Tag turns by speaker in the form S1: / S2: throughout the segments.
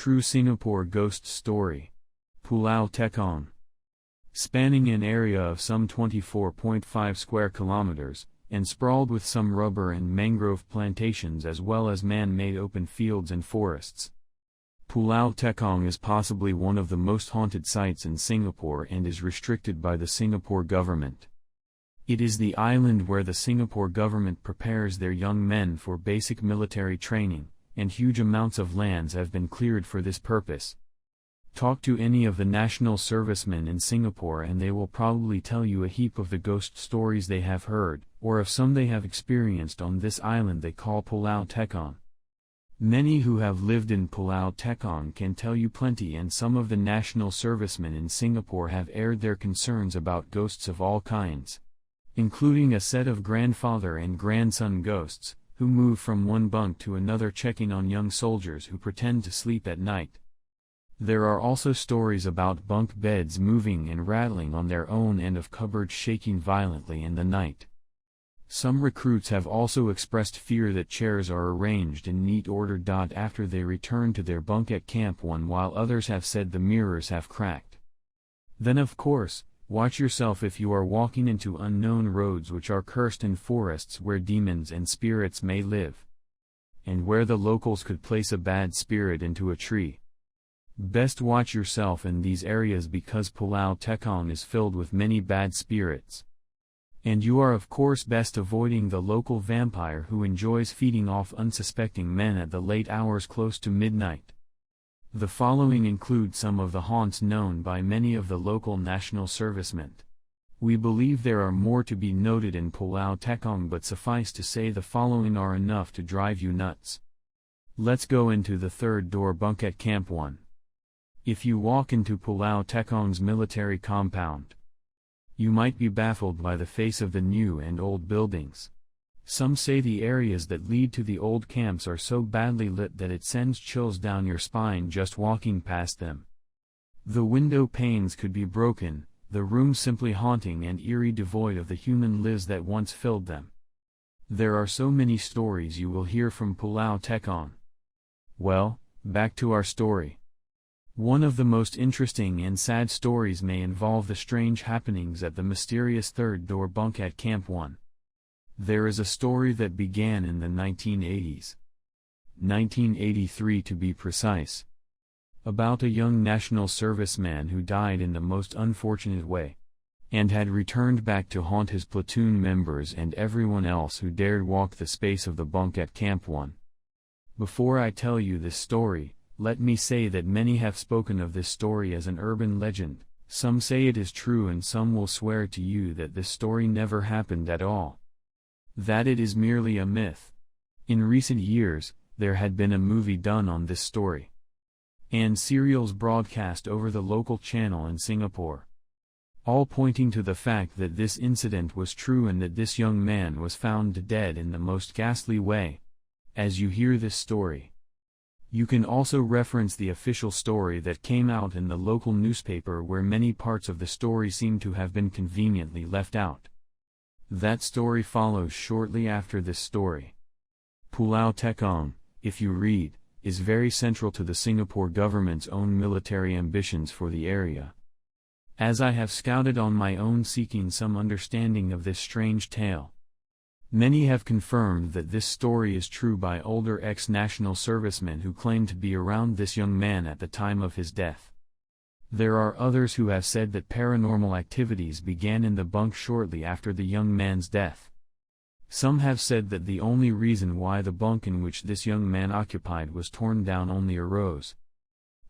S1: true Singapore ghost story. Pulau Tekong. Spanning an area of some 24.5 square kilometers, and sprawled with some rubber and mangrove plantations as well as man-made open fields and forests. Pulau Tekong is possibly one of the most haunted sites in Singapore and is restricted by the Singapore government. It is the island where the Singapore government prepares their young men for basic military training, and huge amounts of lands have been cleared for this purpose. Talk to any of the national servicemen in Singapore and they will probably tell you a heap of the ghost stories they have heard, or of some they have experienced on this island they call Pulau Tekong. Many who have lived in Pulau Tekong can tell you plenty, and some of the national servicemen in Singapore have aired their concerns about ghosts of all kinds, including a set of grandfather and grandson ghosts, who move from one bunk to another checking on young soldiers who pretend to sleep at night. There are also stories about bunk beds moving and rattling on their own and of cupboards shaking violently in the night. Some recruits have also expressed fear that chairs are arranged in neat order after they return to their bunk at Camp 1, while others have said the mirrors have cracked. Then of course, watch yourself if you are walking into unknown roads which are cursed, in forests where demons and spirits may live, and where the locals could place a bad spirit into a tree. Best watch yourself in these areas because Pulau Tekong is filled with many bad spirits. And you are of course best avoiding the local vampire who enjoys feeding off unsuspecting men at the late hours close to midnight. The following include some of the haunts known by many of the local national servicemen. We believe there are more to be noted in Pulau Tekong, but suffice to say the following are enough to drive you nuts. Let's go into the third door bunk at Camp 1. If you walk into Pulau Tekong's military compound, you might be baffled by the face of the new and old buildings. Some say the areas that lead to the old camps are so badly lit that it sends chills down your spine just walking past them. The window panes could be broken, the rooms simply haunting and eerie, devoid of the human lives that once filled them. There are so many stories you will hear from Pulau Tekong. Well, back to our story. One of the most interesting and sad stories may involve the strange happenings at the mysterious third door bunk at Camp 1. There is a story that began in the 1980s. 1983 to be precise. About a young national serviceman who died in the most unfortunate way, and had returned back to haunt his platoon members and everyone else who dared walk the space of the bunk at Camp 1. Before I tell you this story, let me say that many have spoken of this story as an urban legend. Some say it is true and some will swear to you that this story never happened at all, that it is merely a myth. In recent years, there had been a movie done on this story, and serials broadcast over the local channel in Singapore, all pointing to the fact that this incident was true and that this young man was found dead in the most ghastly way. As you hear this story, you can also reference the official story that came out in the local newspaper, where many parts of the story seem to have been conveniently left out. That story follows shortly after this story. Pulau Tekong, if you read, is very central to the Singapore government's own military ambitions for the area. As I have scouted on my own seeking some understanding of this strange tale, many have confirmed that this story is true by older ex-national servicemen who claim to be around this young man at the time of his death. There are others who have said that paranormal activities began in the bunk shortly after the young man's death. Some have said that the only reason why the bunk in which this young man occupied was torn down only arose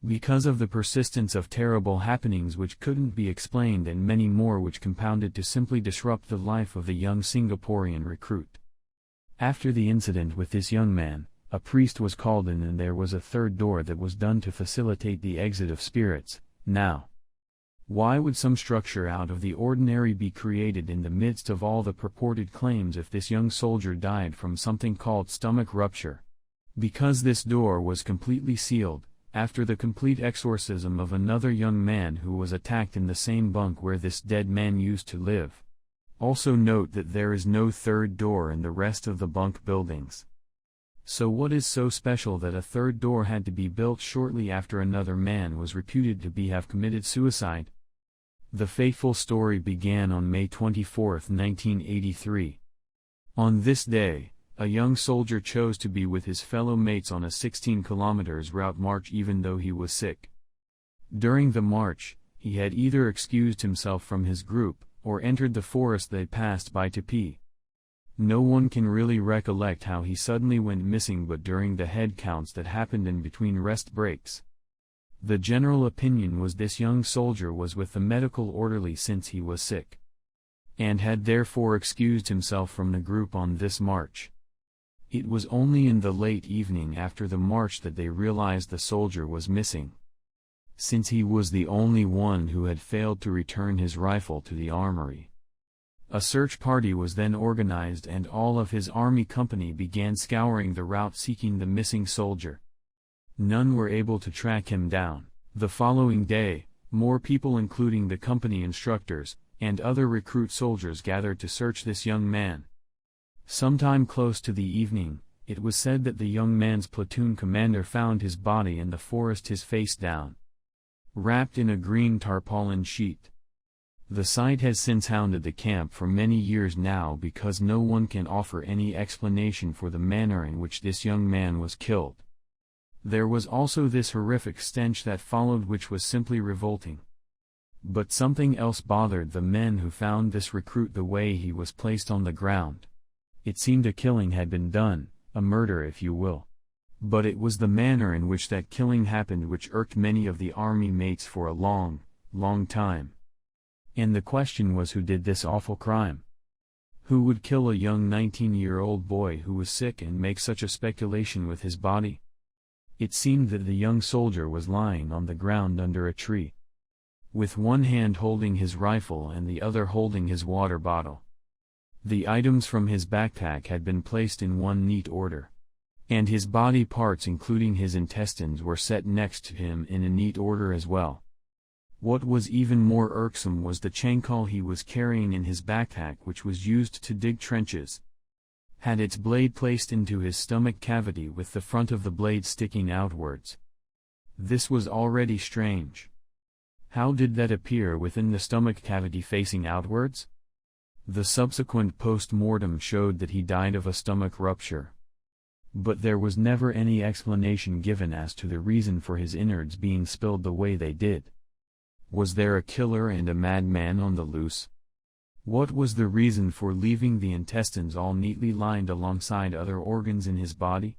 S1: because of the persistence of terrible happenings which couldn't be explained, and many more which compounded to simply disrupt the life of the young Singaporean recruit. After the incident with this young man, a priest was called in and there was a third door that was done to facilitate the exit of spirits. Now, why would some structure out of the ordinary be created in the midst of all the purported claims if this young soldier died from something called stomach rupture? Because this door was completely sealed, after the complete exorcism of another young man who was attacked in the same bunk where this dead man used to live. Also note that there is no third door in the rest of the bunk buildings. So what is so special that a third door had to be built shortly after another man was reputed to have committed suicide? The fateful story began on May 24, 1983. On this day, a young soldier chose to be with his fellow mates on a 16 km route march even though he was sick. During the march, he had either excused himself from his group, or entered the forest they passed by to pee. No one can really recollect how he suddenly went missing but during the head counts that happened in between rest breaks. The general opinion was this young soldier was with the medical orderly since he was sick, and had therefore excused himself from the group on this march. It was only in the late evening after the march that they realized the soldier was missing, since he was the only one who had failed to return his rifle to the armory. A search party was then organized and all of his army company began scouring the route seeking the missing soldier. None were able to track him down. The following day, more people including the company instructors, and other recruit soldiers gathered to search this young man. Sometime close to the evening, it was said that the young man's platoon commander found his body in the forest, his face down, wrapped in a green tarpaulin sheet. The sight has since hounded the camp for many years now because no one can offer any explanation for the manner in which this young man was killed. There was also this horrific stench that followed which was simply revolting. But something else bothered the men who found this recruit the way he was placed on the ground. It seemed a killing had been done, a murder if you will. But it was the manner in which that killing happened which irked many of the army mates for a long, long time. And the question was, who did this awful crime? Who would kill a young 19-year-old boy who was sick and make such a speculation with his body? It seemed that the young soldier was lying on the ground under a tree, with one hand holding his rifle and the other holding his water bottle. The items from his backpack had been placed in one neat order, and his body parts including his intestines were set next to him in a neat order as well. What was even more irksome was the chainsaw he was carrying in his backpack, which was used to dig trenches, had its blade placed into his stomach cavity with the front of the blade sticking outwards. This was already strange. How did that appear within the stomach cavity facing outwards? The subsequent post-mortem showed that he died of a stomach rupture. But there was never any explanation given as to the reason for his innards being spilled the way they did. Was there a killer and a madman on the loose? What was the reason for leaving the intestines all neatly lined alongside other organs in his body?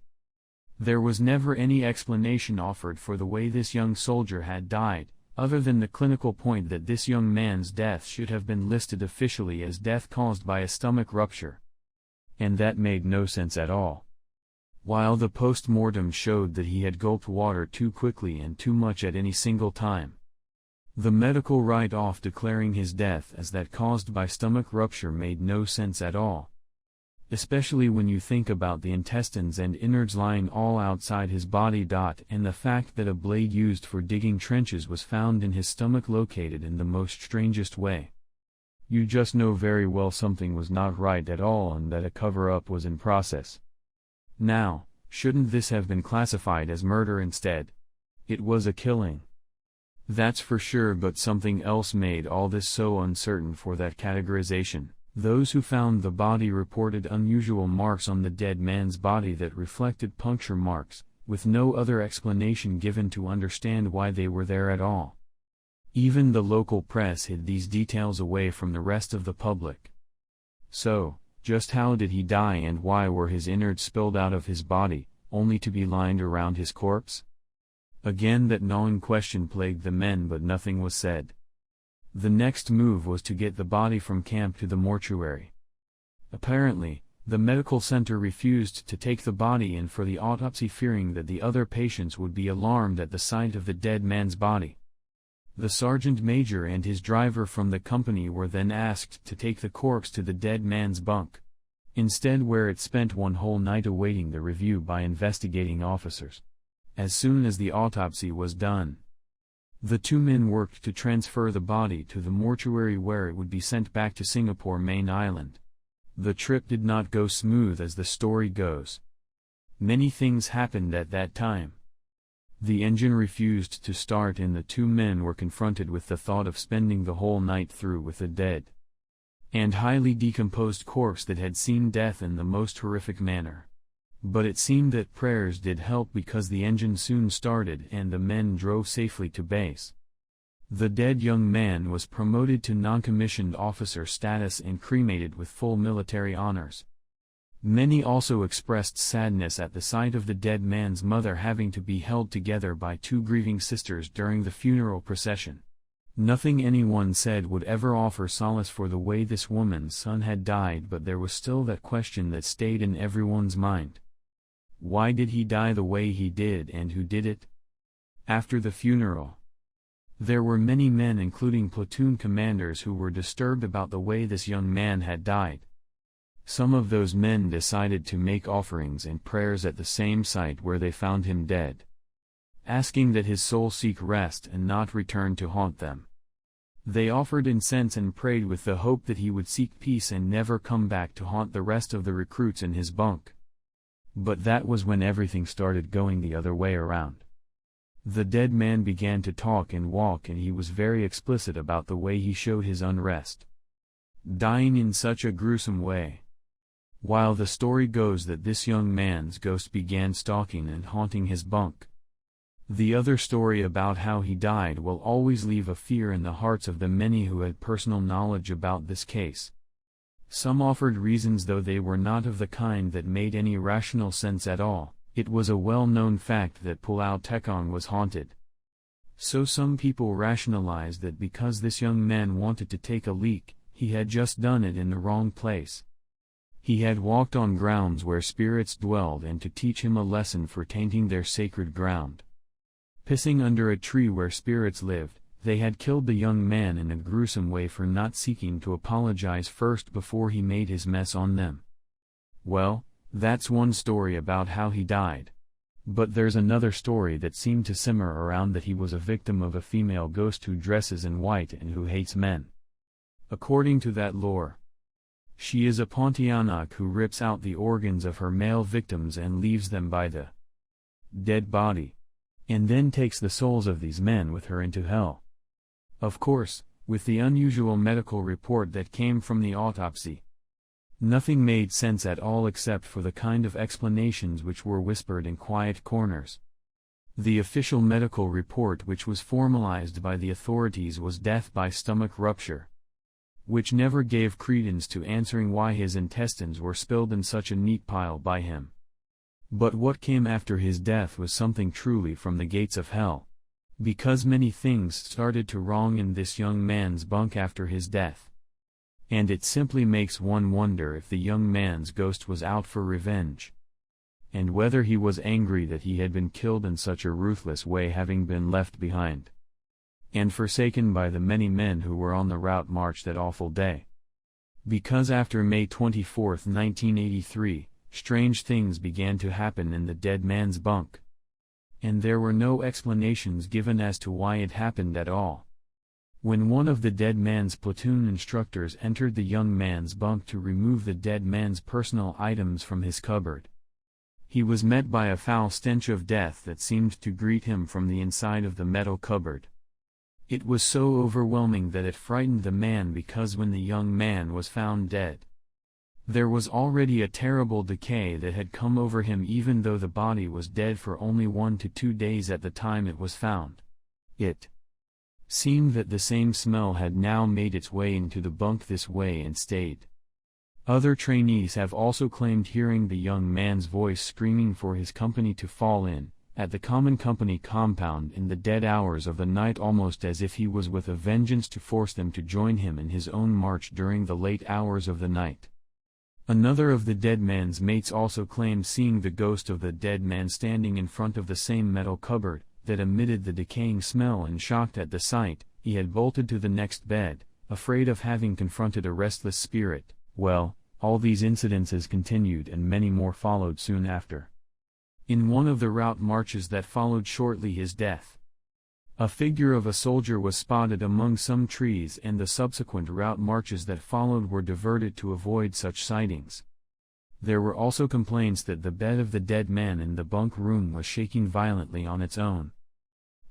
S1: There was never any explanation offered for the way this young soldier had died, other than the clinical point that this young man's death should have been listed officially as death caused by a stomach rupture. And that made no sense at all. While the post-mortem showed that he had gulped water too quickly and too much at any single time, the medical write-off declaring his death as that caused by stomach rupture made no sense at all. Especially when you think about the intestines and innards lying all outside his body. And the fact that a blade used for digging trenches was found in his stomach located in the most strangest way. You just know very well something was not right at all and that a cover-up was in process. Now, shouldn't this have been classified as murder instead? It was a killing, that's for sure, but something else made all this so uncertain for that categorization. Those who found the body reported unusual marks on the dead man's body that reflected puncture marks, with no other explanation given to understand why they were there at all. Even the local press hid these details away from the rest of the public. So, just how did he die and why were his innards spilled out of his body, only to be lined around his corpse? Again that gnawing question plagued the men, but nothing was said. The next move was to get the body from camp to the mortuary. Apparently, the medical center refused to take the body in for the autopsy, fearing that the other patients would be alarmed at the sight of the dead man's body. The sergeant major and his driver from the company were then asked to take the corpse to the dead man's bunk, instead, where it spent one whole night awaiting the review by investigating officers. As soon as the autopsy was done, the two men worked to transfer the body to the mortuary where it would be sent back to Singapore main island. The trip did not go smooth as the story goes. Many things happened at that time. The engine refused to start and the two men were confronted with the thought of spending the whole night through with a dead and highly decomposed corpse that had seen death in the most horrific manner. But it seemed that prayers did help because the engine soon started and the men drove safely to base. The dead young man was promoted to non-commissioned officer status and cremated with full military honors. Many also expressed sadness at the sight of the dead man's mother having to be held together by two grieving sisters during the funeral procession. Nothing anyone said would ever offer solace for the way this woman's son had died, but there was still that question that stayed in everyone's mind. Why did he die the way he did and who did it? After the funeral, there were many men including platoon commanders who were disturbed about the way this young man had died. Some of those men decided to make offerings and prayers at the same site where they found him dead, asking that his soul seek rest and not return to haunt them. They offered incense and prayed with the hope that he would seek peace and never come back to haunt the rest of the recruits in his bunk. But that was when everything started going the other way around. The dead man began to talk and walk, and he was very explicit about the way he showed his unrest, dying in such a gruesome way. While the story goes that this young man's ghost began stalking and haunting his bunk, the other story about how he died will always leave a fear in the hearts of the many who had personal knowledge about this case. Some offered reasons, though they were not of the kind that made any rational sense at all. It was a well-known fact that Pulau Tekong was haunted. So some people rationalized that because this young man wanted to take a leak, he had just done it in the wrong place. He had walked on grounds where spirits dwelled, and to teach him a lesson for tainting their sacred ground, pissing under a tree where spirits lived, they had killed the young man in a gruesome way for not seeking to apologize first before he made his mess on them. Well, that's one story about how he died. But there's another story that seemed to simmer around, that he was a victim of a female ghost who dresses in white and who hates men. According to that lore, she is a Pontianak who rips out the organs of her male victims and leaves them by the dead body, and then takes the souls of these men with her into hell. Of course, with the unusual medical report that came from the autopsy, nothing made sense at all except for the kind of explanations which were whispered in quiet corners. The official medical report which was formalized by the authorities was death by stomach rupture, which never gave credence to answering why his intestines were spilled in such a neat pile by him. But what came after his death was something truly from the gates of hell, because many things started to wrong in this young man's bunk after his death. And it simply makes one wonder if the young man's ghost was out for revenge, and whether he was angry that he had been killed in such a ruthless way, having been left behind and forsaken by the many men who were on the route march that awful day. Because after May 24, 1983, strange things began to happen in the dead man's bunk, and there were no explanations given as to why it happened at all. When one of the dead man's platoon instructors entered the young man's bunk to remove the dead man's personal items from his cupboard, he was met by a foul stench of death that seemed to greet him from the inside of the metal cupboard. It was so overwhelming that it frightened the man, because when the young man was found dead, there was already a terrible decay that had come over him, even though the body was dead for only 1 to 2 days at the time it was found. It seemed that the same smell had now made its way into the bunk this way and stayed. Other trainees have also claimed hearing the young man's voice screaming for his company to fall in, at the common company compound in the dead hours of the night, almost as if he was with a vengeance to force them to join him in his own march during the late hours of the night. Another of the dead man's mates also claimed seeing the ghost of the dead man standing in front of the same metal cupboard that emitted the decaying smell, and shocked at the sight, he had bolted to the next bed, afraid of having confronted a restless spirit. Well, all these incidences continued and many more followed soon after. In one of the route marches that followed shortly his death, a figure of a soldier was spotted among some trees, and the subsequent route marches that followed were diverted to avoid such sightings. There were also complaints that the bed of the dead man in the bunk room was shaking violently on its own,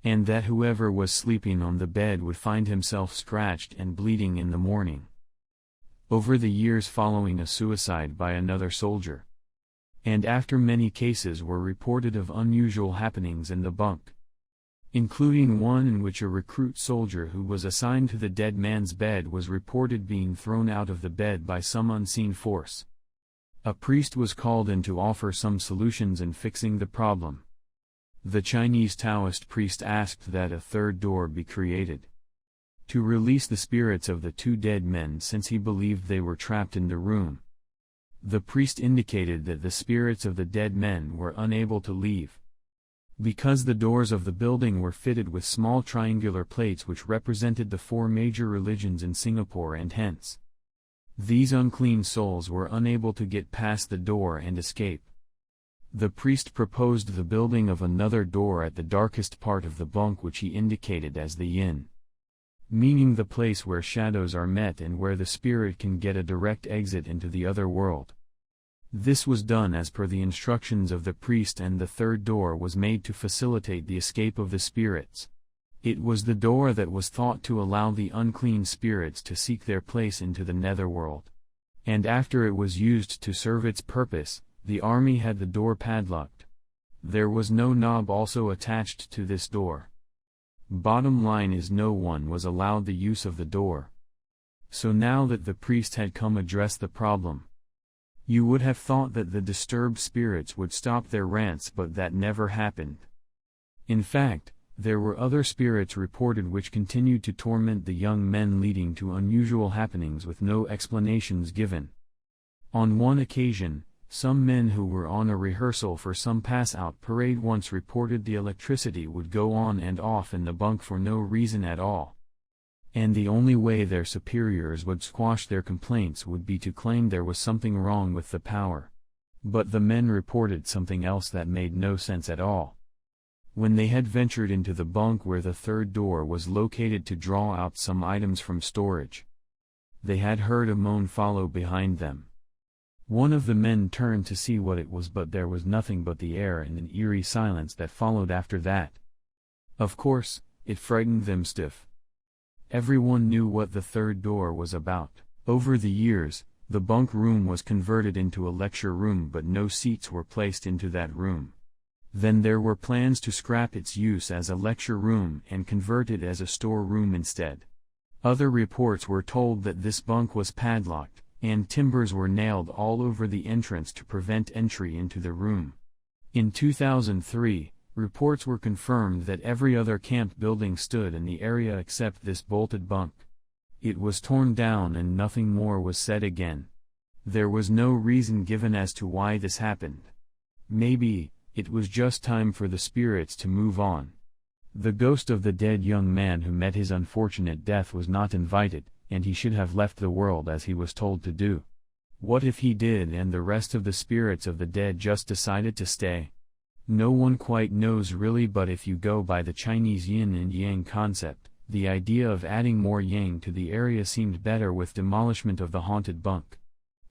S1: and that whoever was sleeping on the bed would find himself scratched and bleeding in the morning. Over the years following a suicide by another soldier, and after many cases were reported of unusual happenings in the bunk, including one in which a recruit soldier who was assigned to the dead man's bed was reported being thrown out of the bed by some unseen force. A priest was called in to offer some solutions in fixing the problem. The Chinese Taoist priest asked that a third door be created to release the spirits of the two dead men, since he believed they were trapped in the room. The priest indicated that the spirits of the dead men were unable to leave, because the doors of the building were fitted with small triangular plates which represented the four major religions in Singapore, and hence these unclean souls were unable to get past the door and escape. The priest proposed the building of another door at the darkest part of the bunk, which he indicated as the yin, meaning the place where shadows are met and where the spirit can get a direct exit into the other world. This was done as per the instructions of the priest, and the third door was made to facilitate the escape of the spirits. It was the door that was thought to allow the unclean spirits to seek their place into the netherworld. And after it was used to serve its purpose, the army had the door padlocked. There was no knob also attached to this door. Bottom line is, no one was allowed the use of the door. So now that the priest had come address the problem, you would have thought that the disturbed spirits would stop their rants, but that never happened. In fact, there were other spirits reported which continued to torment the young men, leading to unusual happenings with no explanations given. On one occasion, some men who were on a rehearsal for some pass-out parade once reported the electricity would go on and off in the bunk for no reason at all, and the only way their superiors would squash their complaints would be to claim there was something wrong with the power. But the men reported something else that made no sense at all. When they had ventured into the bunk where the third door was located to draw out some items from storage, they had heard a moan follow behind them. One of the men turned to see what it was, but there was nothing but the air and an eerie silence that followed after that. Of course, it frightened them stiff. Everyone knew what the third door was about. Over the years, the bunk room was converted into a lecture room, but no seats were placed into that room. Then there were plans to scrap its use as a lecture room and convert it as a store room instead. Other reports were told that this bunk was padlocked, and timbers were nailed all over the entrance to prevent entry into the room. In 2003, reports were confirmed that every other camp building stood in the area except this bolted bunk. It was torn down and nothing more was said again. There was no reason given as to why this happened. Maybe it was just time for the spirits to move on. The ghost of the dead young man who met his unfortunate death was not invited, and he should have left the world as he was told to do. What if he did and the rest of the spirits of the dead just decided to stay? No one quite knows really, but if you go by the Chinese yin and yang concept, the idea of adding more yang to the area seemed better with demolishment of the haunted bunk.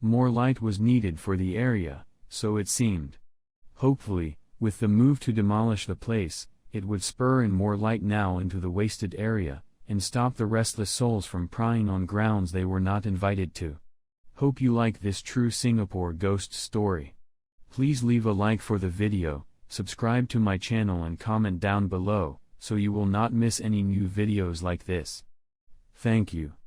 S1: More light was needed for the area, so it seemed. Hopefully, with the move to demolish the place, it would spur in more light now into the wasted area, and stop the restless souls from prying on grounds they were not invited to. Hope you like this true Singapore ghost story. Please leave a like for the video, subscribe to my channel and comment down below, so you will not miss any new videos like this. Thank you.